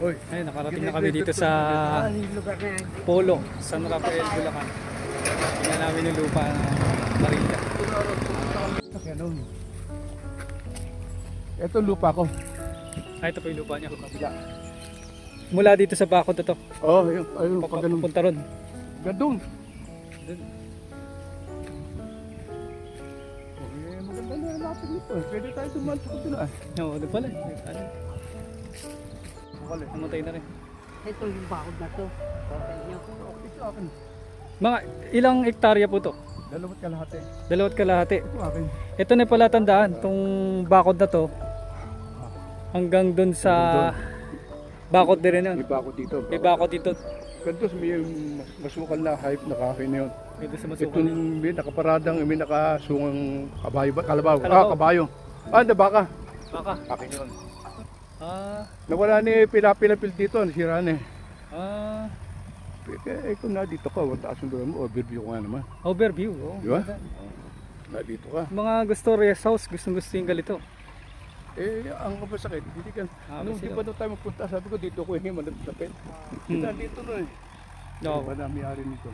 Oy, Ayun, nakarating na kami dito sa Polo, San Rafael, Bulacan. Tingnan namin yung lupa na Marinda. ganun. Ito lupa ko. Ito po yung lupa niya. Mula dito sa bakod na to. Oh, ayun pa ganun. Papunta ron. Ganun. Dun. Okay, maganda na natin dito. Pwede tayo dumaan sa kabila. Oo, doon pala. Ano? Namatay na rin. Ito yung bakod na to. Okay nyo. Okay sa akin. Mga ilang hektarya po to? 2 kalahati. 2 kalahati. Ito akin. Ito na pala tandaan, itong bakod na to. Hanggang dun sa bakod din rin yun. Iba ako dito. May bakod dito. Ganito may masukal na hype na kahoy na yun. Dito sa Ito masukan. may nakaparadang, may nakasungang kabayo ba? Kalabaw. Kalabaw. Kabayo. Na baka. Baka. Akin yun. Ah, Nawala ni Pilapil dito, nasira na eh. ah, Kung na dito ka, taas yung doon mo, overview ko nga naman. overview. Oh. Di ba? Na dito ka. Mga gusto rest house, gustong gusto yung galito. Ang kapasakit, hindi ka. Nung di sila. pa doon tayo magpunta, sabi ko dito ko hingi, malapit. Kita dito no eh. No. Ba na may-ari nito.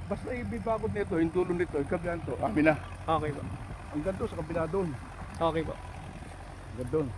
Basta ibibagod nito, yung dulo nito, yung kabihan to, amin na. Okay po. Hanggang doon sa kabila doon. Okay po. Hanggang doon.